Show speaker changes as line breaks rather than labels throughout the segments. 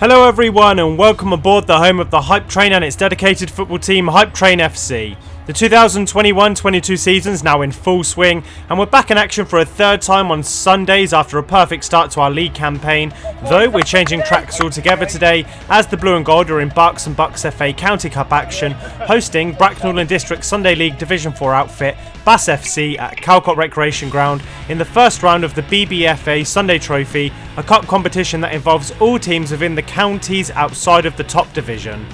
Hello everyone and welcome aboard the home of the Hype Train and its dedicated football team, Hype Train FC. The 2021-22 season's now in full swing and we're back in action for a third time on Sundays after a perfect start to our league campaign, though we're changing tracks altogether today as the Blue and Gold are in Berks and BAS FC County Cup action, hosting Bracknell and District Sunday League Division 4 outfit BAS FC at Calcot Recreation Ground in the first round of the BBFA Sunday Trophy, a cup competition that involves all teams within the counties outside of the top division.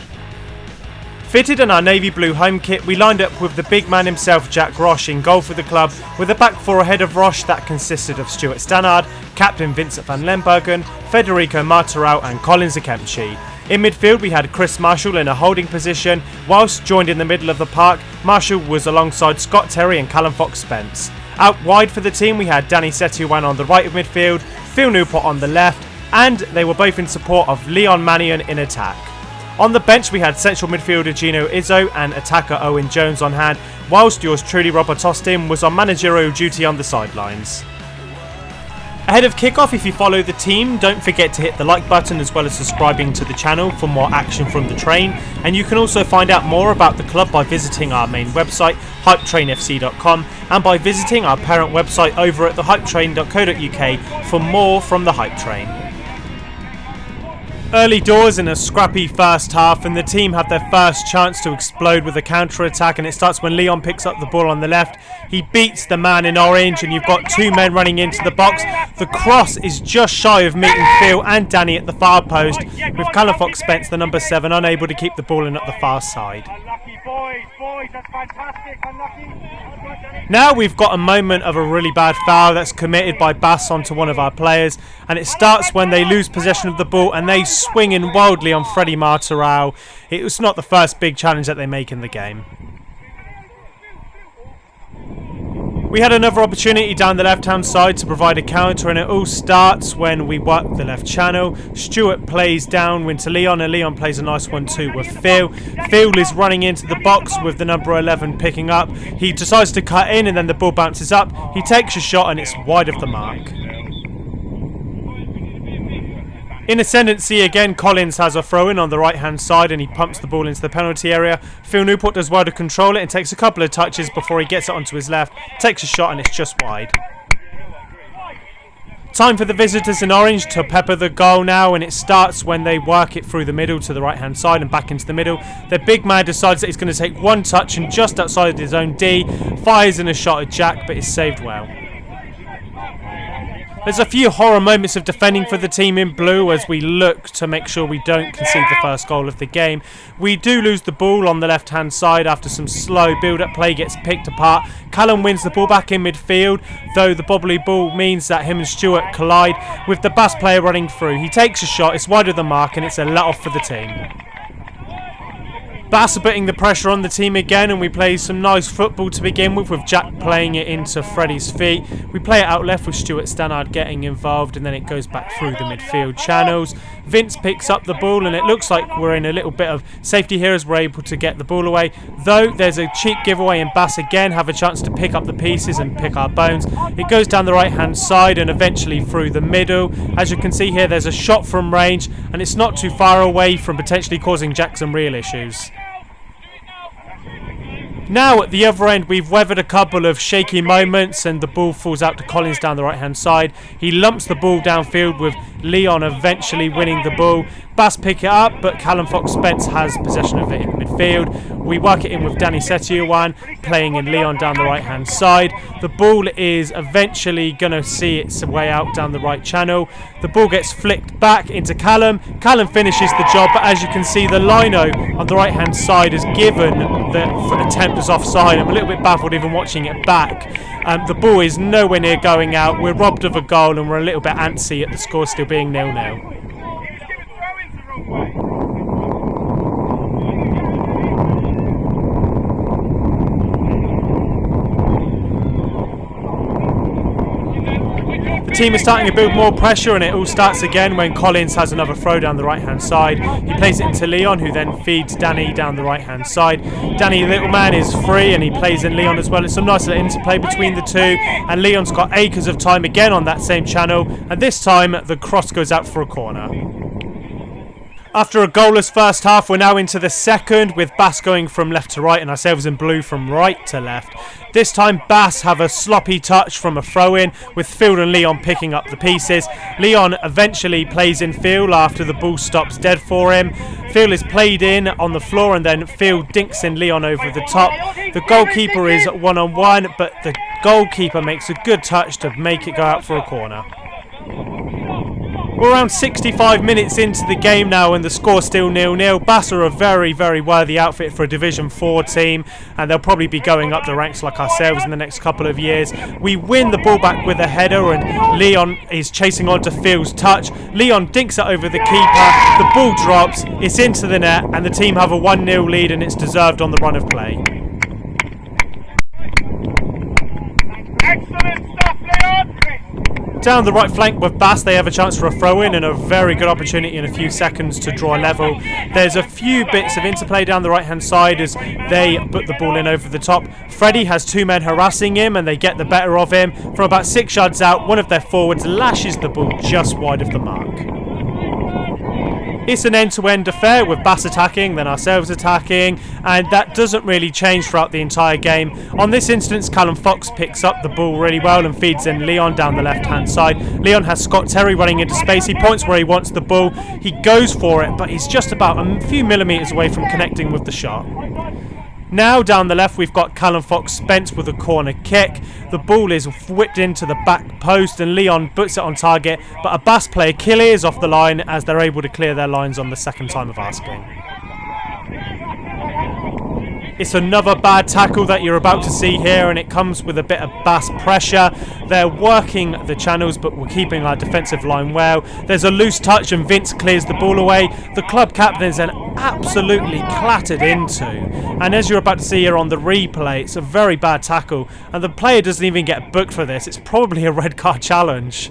Fitted in our navy blue home kit, we lined up with the big man himself, Jack Roche, in goal for the club, with a back four ahead of Roche that consisted of Stuart Stannard, captain Vincent van Lembergen, Federico Martirau and Colin Zakemchi. In midfield we had Chris Marshall in a holding position, whilst joined in the middle of the park, Marshall was alongside Scott Terry and Callum Fox-Spence. Out wide for the team we had Danny Setuan on the right of midfield, Phil Newport on the left, and they were both in support of Leon Mannion in attack. On the bench we had central midfielder Gino Izzo and attacker Owen Jones on hand, whilst yours truly Robert Austin was on managerial duty on the sidelines. Ahead of kickoff, if you follow the team, don't forget to hit the like button as well as subscribing to the channel for more action from the train, and you can also find out more about the club by visiting our main website hypetrainfc.com and by visiting our parent website over at thehypetrain.co.uk for more from the Hype Train. Early doors in a scrappy first half and the team had their first chance to explode with a counter-attack, and it starts when Leon picks up the ball on the left. He beats the man in orange and you've got two men running into the box. The cross is just shy of meeting Phil and Danny at the far post, with Callum Fox-Spence, the number 7, unable to keep the ball in at the far side.
Boys, that's fantastic.
Now we've got a moment of a really bad foul that's committed by BAS onto one of our players, and it starts when they lose possession of the ball and they swing in wildly on Freddie Martirau. It was not the first big challenge that they make in the game. We had another opportunity down the left-hand side to provide a counter, and it all starts when we work the left channel. Stuart plays downwind to Leon, and Leon plays a nice one too with Phil. Phil is running into the box with the number 11 picking up. He decides to cut in and then the ball bounces up. He takes a shot and it's wide of the mark. In ascendancy again, Collins has a throw-in on the right-hand side and he pumps the ball into the penalty area. Phil Newport does well to control it and takes a couple of touches before he gets it onto his left, takes a shot and it's just wide. Time for the visitors in orange to pepper the goal now, and it starts when they work it through the middle to the right-hand side and back into the middle. Their big man decides that he's going to take one touch and just outside his own D, fires in a shot at Jack but is saved well. There's a few horror moments of defending for the team in blue as we look to make sure we don't concede the first goal of the game. We do lose the ball on the left hand side after some slow build-up play gets picked apart. Callum wins the ball back in midfield, though the bobbly ball means that him and Stuart collide with the BAS player running through. He takes a shot, it's wide of the mark and it's a let-off for the team. BAS are putting the pressure on the team again, and we play some nice football to begin with Jack playing it into Freddie's feet. We play it out left with Stuart Stannard getting involved, and then it goes back through the midfield channels. Vince picks up the ball and it looks like we're in a little bit of safety here as we're able to get the ball away, though there's a cheap giveaway and BAS again have a chance to pick up the pieces and pick our bones. It goes down the right hand side and eventually through the middle. As you can see here, there's a shot from range and it's not too far away from potentially causing Jack some real issues. Now at the other end we've weathered a couple of shaky moments and the ball falls out to Collins down the right hand side. He lumps the ball downfield with Leon eventually winning the ball. BAS pick it up but Callum Fox-Spence has possession of it in midfield. We work it in with Danny Setuan playing in Leon down the right hand side. The ball is eventually going to see its way out down the right channel. The ball gets flicked back into Callum. Callum finishes the job, but as you can see the lino on the right hand side is given the attempt as offside. I'm a little bit baffled even watching it back. The ball is nowhere near going out. We're robbed of a goal and we're a little bit antsy at the score still being 0-0. The team is starting to build more pressure and it all starts again when Collins has another throw down the right hand side. He plays it into Leon, who then feeds Danny down the right hand side. Danny, little man, is free and he plays in Leon as well. It's some nice little interplay between the two, and Leon's got acres of time. time again on that same channel, and this time the cross goes out for a corner. After a goalless first half, we're now into the second, with BAS going from left to right and ourselves in blue from right to left. This time BAS have a sloppy touch from a throw-in, with Field and Leon picking up the pieces. Leon eventually plays in Field after the ball stops dead for him. Field is played in on the floor and then Field dinks in Leon over the top. The goalkeeper is one-on-one, but the goalkeeper makes a good touch to make it go out for a corner. We're around 65 minutes into the game now and the score's still 0-0. BAS are a very, very worthy outfit for a Division 4 team, and they'll probably be going up the ranks like ourselves in the next couple of years. We win the ball back with a header and Leon is chasing on to Field's touch. Leon dinks it over the keeper, the ball drops, it's into the net, and the team have a 1-0 lead, and it's deserved on the run of play.
Excellent stuff, Leon!
Down the right flank with BAS, they have a chance for a throw-in and a very good opportunity in a few seconds to draw a level. There's a few bits of interplay down the right-hand side as they put the ball in over the top. Freddie has two men harassing him and they get the better of him. From about 6 yards out, one of their forwards lashes the ball just wide of the mark. It's an end-to-end affair with BAS attacking, then ourselves attacking, and that doesn't really change throughout the entire game. On this instance, Callum Fox picks up the ball really well and feeds in Leon down the left-hand side. Leon has Scott Terry running into space. He points where he wants the ball. He goes for it, but he's just about a few millimetres away from connecting with the shot. Now down the left we've got Callum Fox Spence with a corner kick. The ball is whipped into the back post and Leon puts it on target, but a BAS player clears off the line as they're able to clear their lines on the second time of asking. It's another bad tackle that you're about to see here, and it comes with a bit of BAS pressure. They're working the channels, but we're keeping our defensive line well. There's a loose touch and Vince clears the ball away. The club captain is then absolutely clattered into. And as you're about to see here on the replay, it's a very bad tackle, and the player doesn't even get booked for this. It's probably a red card challenge.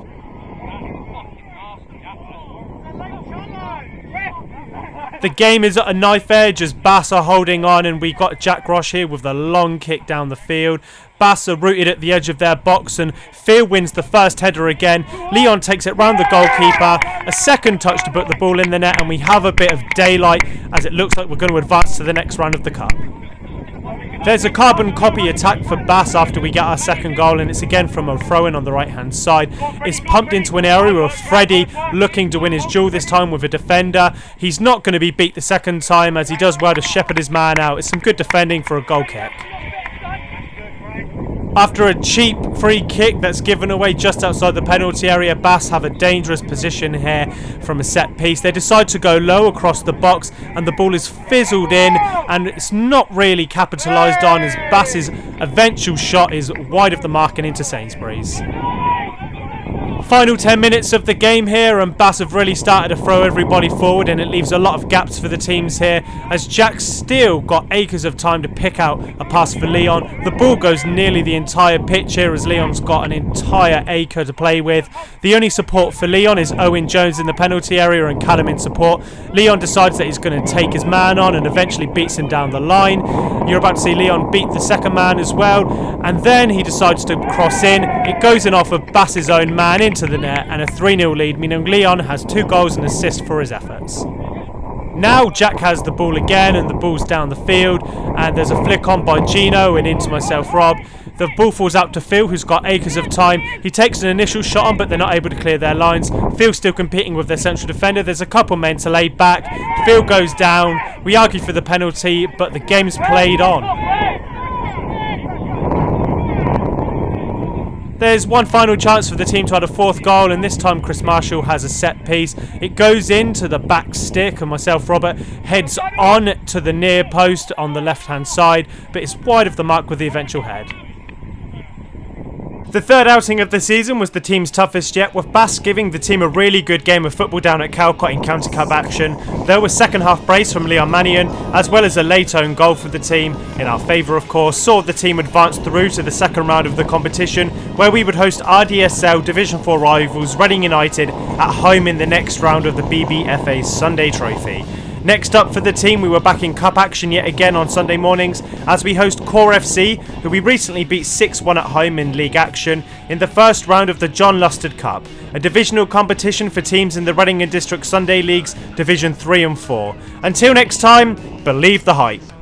The game is at a knife edge as BAS are holding on, and we got Jack Roche here with the long kick down the field. BAS are rooted at the edge of their box and Field wins the first header again. Leon takes it round the goalkeeper, a second touch to put the ball in the net, and we have a bit of daylight as it looks like we're going to advance to the next round of the cup. There's a carbon copy attack for BAS after we get our second goal, and it's again from a throw-in on the right-hand side. It's pumped into an area with Freddie looking to win his duel, this time with a defender. He's not going to be beat the second time as he does well to shepherd his man out. It's some good defending for a goal kick. After a cheap free kick that's given away just outside the penalty area, BAS have a dangerous position here from a set piece. They decide to go low across the box and the ball is fizzled in, and it's not really capitalised on as BAS's eventual shot is wide of the mark and into Sainsbury's. Final 10 minutes of the game here, and BAS have really started to throw everybody forward, and it leaves a lot of gaps for the teams here as Jack's still got acres of time to pick out a pass for Leon. The ball goes nearly the entire pitch here as Leon's got an entire acre to play with. The only support for Leon is Owen Jones in the penalty area and Callum in support. Leon decides that he's going to take his man on and eventually beats him down the line. You're about to see Leon beat the second man as well, and then he decides to cross in. It goes in off of BAS's own man into the net, and a 3-0 lead, meaning Leon has 2 goals and assists for his efforts. Now Jack has the ball again, and the ball's down the field, and there's a flick on by Gino and into myself, Rob. The ball falls out to Phil, who's got acres of time. He takes an initial shot on, but they're not able to clear their lines. Phil's still competing with their central defender. There's a couple men to lay back. Phil goes down. We argue for the penalty, but the game's played on. There's one final chance for the team to add a 4th goal, and this time Chris Marshall has a set piece. It goes into the back stick, and myself, Robert, heads on to the near post on the left-hand side, but it's wide of the mark with the eventual head. The third outing of the season was the team's toughest yet, with BAS giving the team a really good game of football down at Calcot in County Cup action. There was second half brace from Leon Mannion, as well as a late own goal for the team, in our favour of course, saw the team advance through to the second round of the competition, where we would host RDSL Division 4 rivals Reading United at home in the next round of the BBFA Sunday Trophy. Next up for the team, we were back in cup action yet again on Sunday mornings as we host Core FC, who we recently beat 6-1 at home in league action in the first round of the John Lustard Cup, a divisional competition for teams in the Reading and District Sunday Leagues Division 3 and 4. Until next time, believe the hype.